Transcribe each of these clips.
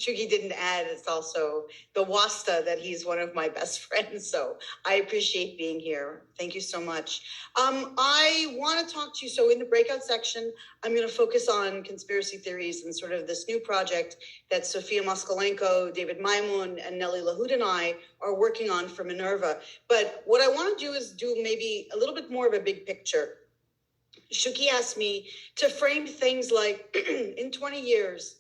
Shuki didn't add, it's also the wasta that he's one of my best friends. So I appreciate being here. Thank you so much. I want to talk to you. So in the breakout section, I'm going to focus on conspiracy theories and sort of this new project that Sofia Moskalenko, David Maimun, and Nelly Lahoud and I are working on for Minerva. But what I want to do is do maybe a little bit more of a big picture. Shuki asked me to frame things like, in 20 years,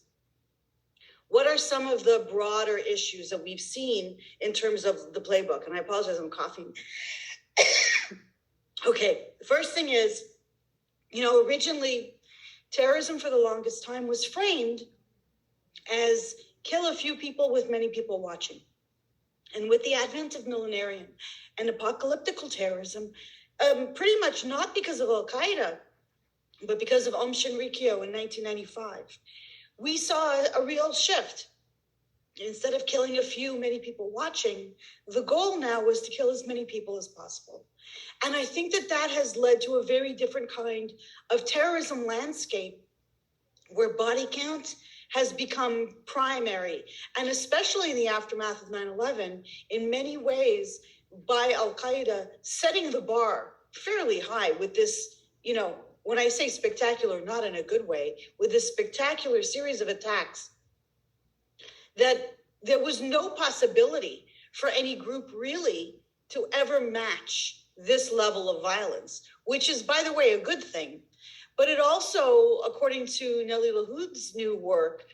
what are some of the broader issues that we've seen in terms of the playbook? And I apologize, I'm coughing. Okay, the first thing is, originally, terrorism for the longest time was framed as kill a few people with many people watching. And with the advent of millenarian and apocalyptical terrorism, pretty much not because of Al-Qaeda, but because of Shinrikyo in 1995, we saw a real shift. Instead of killing a few, many people watching, the goal now was to kill as many people as possible. And I think that has led to a very different kind of terrorism landscape where body count has become primary. And especially in the aftermath of 9/11, in many ways, by Al-Qaeda setting the bar fairly high with this, when I say spectacular, not in a good way, with this spectacular series of attacks, that there was no possibility for any group really to ever match this level of violence, which is, by the way, a good thing. But it also, according to Nelly Lahoud's new work,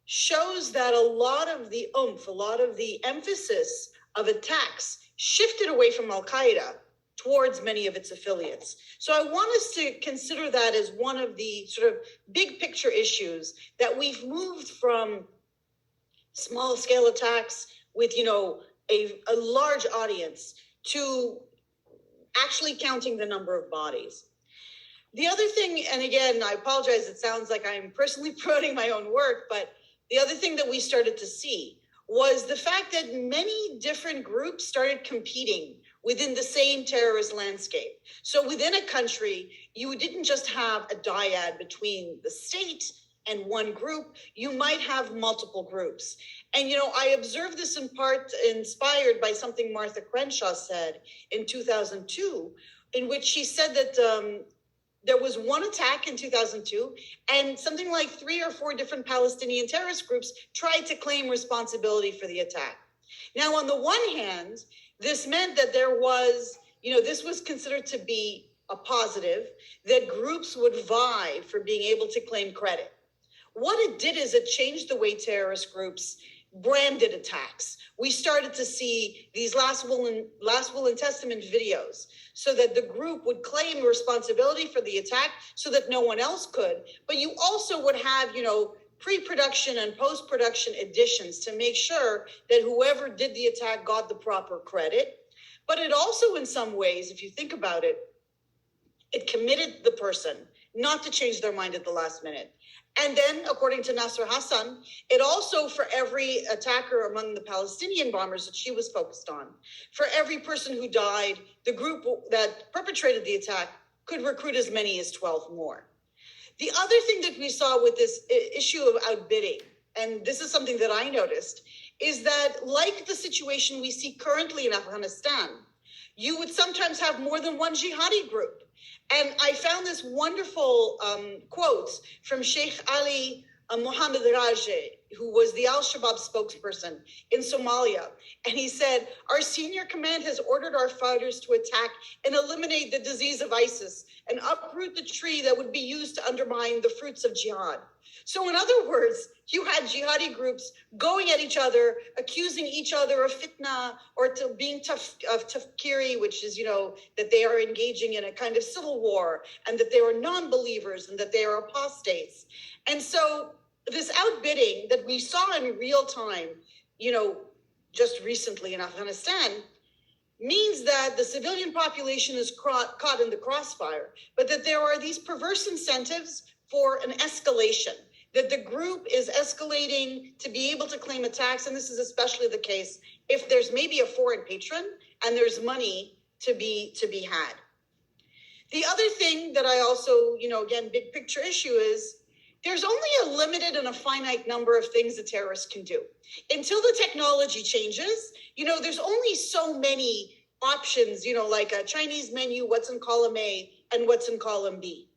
shows that a lot of the oomph, a lot of the emphasis of attacks shifted away from Al-Qaeda towards many of its affiliates. So I want us to consider that as one of the sort of big picture issues, that we've moved from small scale attacks with, a large audience to actually counting the number of bodies. The other thing, and again, I apologize, it sounds like I'm personally promoting my own work, but the other thing that we started to see was the fact that many different groups started competing within the same terrorist landscape. So within a country, you didn't just have a dyad between the state and one group, you might have multiple groups. And, I observed this in part inspired by something Martha Crenshaw said in 2002, in which she said that there was one attack in 2002, and something like 3 or 4 different Palestinian terrorist groups tried to claim responsibility for the attack. Now, on the one hand, this meant that there was, this was considered to be a positive, that groups would vie for being able to claim credit. What it did is it changed the way terrorist groups branded attacks. We started to see these last will and testament videos so that the group would claim responsibility for the attack so that no one else could. But you also would have, pre-production and post-production additions to make sure that whoever did the attack got the proper credit. But it also, in some ways, if you think about it, it committed the person not to change their mind at the last minute. And then, according to Nasser Hassan, it also, for every attacker among the Palestinian bombers that she was focused on, for every person who died, the group that perpetrated the attack could recruit as many as 12 more. The other thing that we saw with this issue of outbidding, and this is something that I noticed, is that like the situation we see currently in Afghanistan, you would sometimes have more than one jihadi group. And I found this wonderful quote from Sheikh Ali Mohammed Raje, who was the Al-Shabaab spokesperson in Somalia. And he said, "Our senior command has ordered our fighters to attack and eliminate the disease of ISIS and uproot the tree that would be used to undermine the fruits of jihad." So in other words, you had jihadi groups going at each other, accusing each other of fitna or to being tafkiri, which is, that they are engaging in a kind of civil war and that they are non-believers and that they are apostates. And so this outbidding that we saw in real time, just recently in Afghanistan, means that the civilian population is caught in the crossfire, but that there are these perverse incentives for an escalation, that the group is escalating to be able to claim attacks. And this is especially the case if there's maybe a foreign patron and there's money to be had. The other thing that I also, again, big picture issue is there's only a limited and a finite number of things that terrorists can do. Until the technology changes, there's only so many options, like a Chinese menu, what's in column A and what's in column B.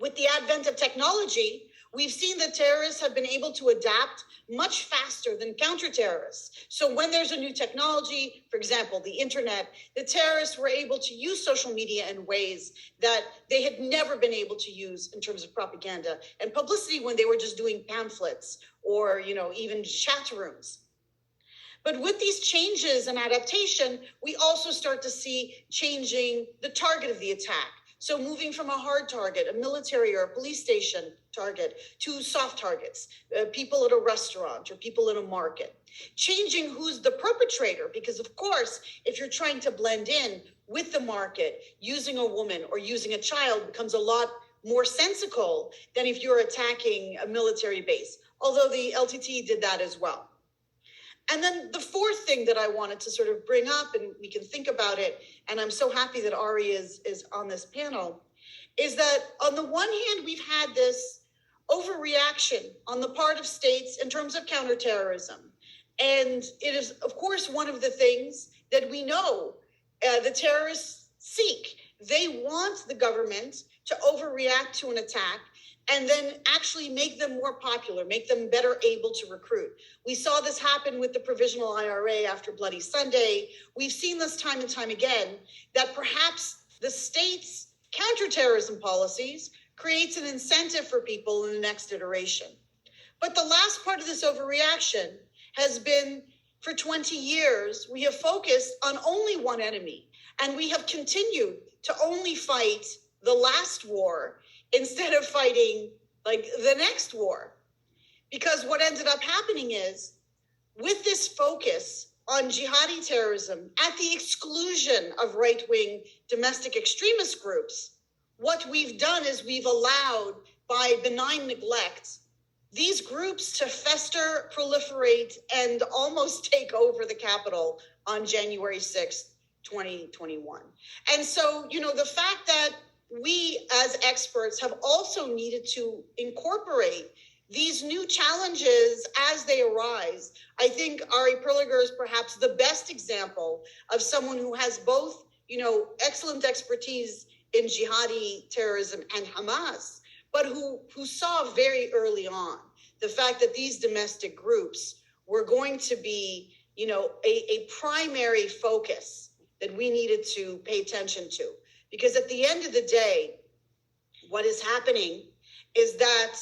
With the advent of technology, we've seen that terrorists have been able to adapt much faster than counter-terrorists. So when there's a new technology, for example, the internet, the terrorists were able to use social media in ways that they had never been able to use in terms of propaganda and publicity when they were just doing pamphlets or, even chat rooms. But with these changes and adaptation, we also start to see changing the target of the attack. So moving from a hard target, a military or a police station target, to soft targets, people at a restaurant or people in a market. Changing who's the perpetrator, because of course, if you're trying to blend in with the market, using a woman or using a child becomes a lot more sensical than if you're attacking a military base, although the LTT did that as well. And then the fourth thing that I wanted to sort of bring up, and we can think about it, and I'm so happy that Ari is on this panel, is that on the one hand, we've had this overreaction on the part of states in terms of counterterrorism. And it is, of course, one of the things that we know the terrorists seek. They want the government to overreact to an attack and then actually make them more popular, make them better able to recruit. We saw this happen with the provisional IRA after Bloody Sunday. We've seen this time and time again, that perhaps the state's counterterrorism policies creates an incentive for people in the next iteration. But the last part of this overreaction has been, for 20 years, we have focused on only one enemy, and we have continued to only fight the last war instead of fighting like the next war. Because what ended up happening is, with this focus on jihadi terrorism at the exclusion of right-wing domestic extremist groups, what we've done is we've allowed, by benign neglect, these groups to fester, proliferate, and almost take over the Capitol on January 6th, 2021. And so, the fact that we as experts have also needed to incorporate these new challenges as they arise. I think Ari Perliger is perhaps the best example of someone who has both, excellent expertise in jihadi terrorism and Hamas, but who saw very early on the fact that these domestic groups were going to be, a primary focus that we needed to pay attention to. Because at the end of the day, what is happening is that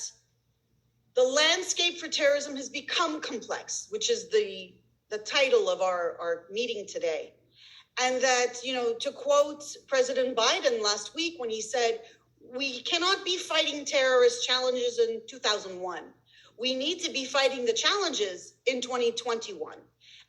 the landscape for terrorism has become complex, which is the title of our meeting today. And that, to quote President Biden last week when he said, we cannot be fighting terrorist challenges in 2001. We need to be fighting the challenges in 2021.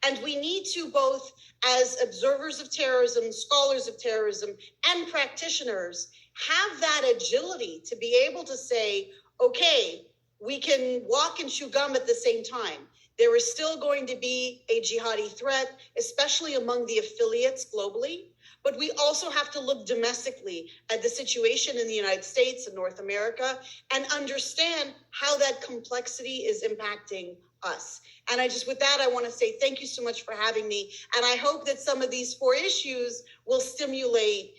And we need to, both as observers of terrorism, scholars of terrorism, and practitioners, have that agility to be able to say, okay, we can walk and chew gum at the same time. There is still going to be a jihadi threat, especially among the affiliates globally. But we also have to look domestically at the situation in the United States and North America and understand how that complexity is impacting us. And with that, I want to say thank you so much for having me. And I hope that some of these 4 issues will stimulate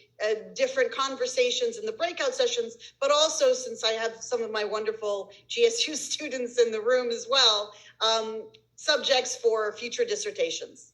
different conversations in the breakout sessions, but also, since I have some of my wonderful GSU students in the room as well, subjects for future dissertations.